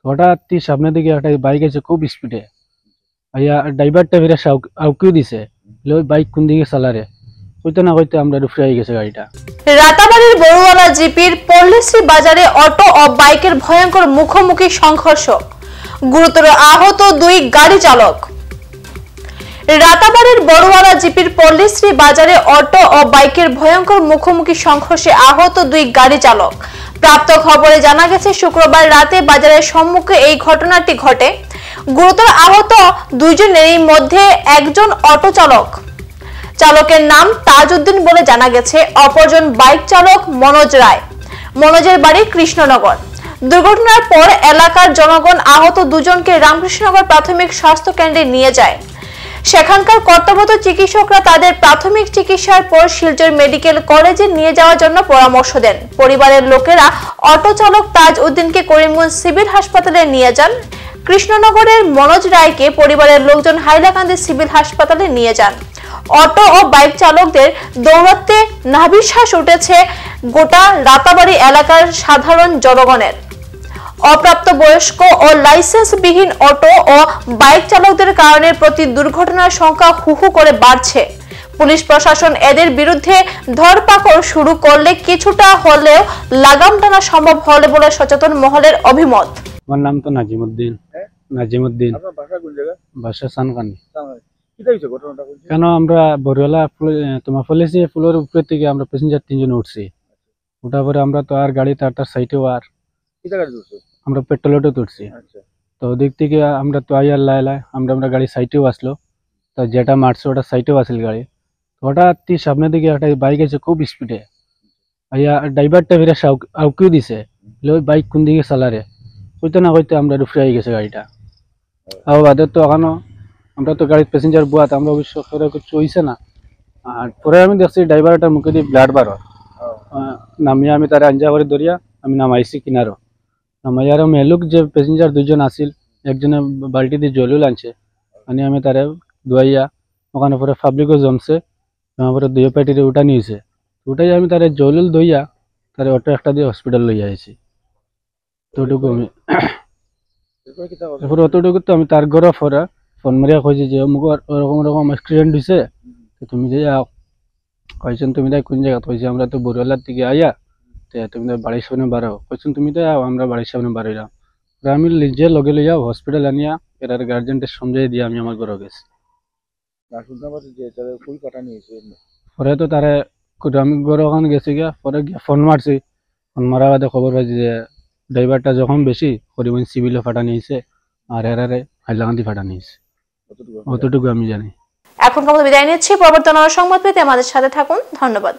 হঠাৎ সামনে দিকে একটা বাইক আছে খুব স্পিডে আইয়া ড্রাইভারটা ফিরে আউকিও দিছে বাইক কোন দিকে চালারে হইতে না হইতে আমরা রুফে গেছে গাড়িটা। রাতাবাড়ির বড়ুয়ালা জিপির পল্লীশ্রী বাজারে অটো ও বাইকের ভয়ঙ্কর মুখোমুখি সংঘর্ষ, গুরুতর আহত দুই গাড়ি চালক। রাতাবাড়ির বড়ুয়ালা জিপির পল্লীশ্রী বাজারে অটো ও বাইকের ভয়ঙ্কর মুখোমুখি সংঘর্ষে আহত দুই গাড়ি চালক। প্রাপ্ত খবরে জানা গেছে শুক্রবার রাতে বাজারের সম্মুখে এই ঘটনাটি ঘটে। গুরুতর আহত দুইজনের মধ্যে একজন অটো চালকের নাম তাজউদ্দিন বলে জানা গেছে, অপরজন বাইক চালক মনোজ রায়। মনোজের বাড়ি কৃষ্ণনগর। দুর্ঘটনার পর এলাকার জনগণ আহত দুজনকে রামকৃষ্ণনগর প্রাথমিক স্বাস্থ্য কেন্দ্রে নিয়ে যায়। সেখানকার কর্তব্যরত চিকিৎসকরা তাদের প্রাথমিক চিকিৎসার পর শিলচর মেডিকেল কলেজে নিয়ে যাওয়ার জন্য পরামর্শ দেন। পরিবারের লোকেরা অটো চালক তাজউদ্দিনকে করিমগঞ্জ সিভিল হাসপাতালে নিয়ে যান। কৃষ্ণনগরের মনোজ রায়কে পরিবারের লোকজন হাইলাকান্দি সিভিল হাসপাতালে নিয়ে যান। অটো ও বাইক চালকদের দৌড়াতে নাভিশ্বাস উঠেছে গোটা রাতাবাড়ি এলাকার সাধারণ জনগণের। অপ্রাপ্ত বয়স্ক ও লাইসেন্সবিহীন অটো ও বাইক চালকদের কারণে প্রতি দুর্ঘটনার সংখ্যা হু করে বাড়ছে। পুলিশ প্রশাসন এদের বিরুদ্ধে ধরপাকড় শুরু করলে কিছুটা হলেও লাগাম টানা সম্ভব হবে বলে সচেতন মহলের অভিমত। আমার নাম তো নাজিমউদ্দিন। আপনার বাসা কোন জায়গা? বাসা সানকানি। কি হইছে ঘটনাটা? কেন আমরা বড়ুয়ালা তোমার পল্লীশ্রী ফুলের উপর থেকে আমরা প্যাসেঞ্জার তিনজন উঠছি। ওঠার পরে আমরা তো আর গাড়ি তার সাইডেও আর কি জায়গায় উঠছি আমরা পেট্রোলেটে উঠছি। তো ওদিক থেকে আমরা তো আইয়ার লাইলা আমরা গাড়ি সাইডেও আসলো। তো যেটা মারছে ওটা সাইডেও আসল গাড়ি। হঠাৎ সামনে দিকে একটা বাইক আছে খুব স্পিডে আইয়া ড্রাইভারটা ফিরে আউকিও দিছে বাইক কোন দিকে চালারে হইতে না হইতে আমরা রুফে গেছে গাড়িটা। আর বাদে তো এখনো আমরা তো গাড়ির প্যাসেঞ্জার বুয়াতে আমরা অবশ্য কিছু হয়েছে না। আর পরে আমি দেখছি ড্রাইভারটার মুখে দিয়ে ব্লাড বার নামিয়ে আমি তার আঞ্জা করে ধরিয়া আমি নামাইছি কিনারও। নামাইয়ারও মেলুক যে প্যাসেঞ্জার দুজন আসিল, একজনে বাল্টি দিয়ে জলুল আনছে মানে আমি তারে ধুয়াইয়া ওখানে পরে পাবলিকও জমছে। পরে দুই পেটিরে উঠা নিয়েছে। উঠাই আমি তারে জলুল ধুইয়া তারে অটো একটা দিয়ে হসপিটাল লইয়া আইছি। অতটুকু আমি তারপরে অতটুকু তো আমি তার ঘরে ফরা ফোন মারিয়া কইছি যে অমুক ওরকম অ্যাক্সিডেন্ট হয়েছে, তুমি যে যাও কইছেন তুমি তাই কোন জায়গা কইছি আমরা তো বড়ুয়ালার দিকে আইয়া তুমি তো বাড়ির সামনে বাড়াও কইছেন তুমি তো আমরা বাড়ির সামনে বাড়াইলাম। আমি নিজে লগে লইয়া হসপিটাল আনিয়া এর গার্জেনদের সমঝাই দিয়ে আমি আমার ঘরে গেছি। পরে তো তারা আমি ঘরে ওখানে গেছি গিয়া পরে ফোন মারছি। ফোন মারা বাদে খবর পাইছি যে ড্রাইভারটা যখন বেশি করিমগঞ্জ সিভিলে ফাটা নিয়েছে আর এরারে হাইলাকান্দি ফাটা নিয়েছে। অতটুকু আমি জানি। এখন বিদায় নিচ্ছি। পরবর্তী সংবাদ পেতে আমাদের সাথে থাকুন। ধন্যবাদ।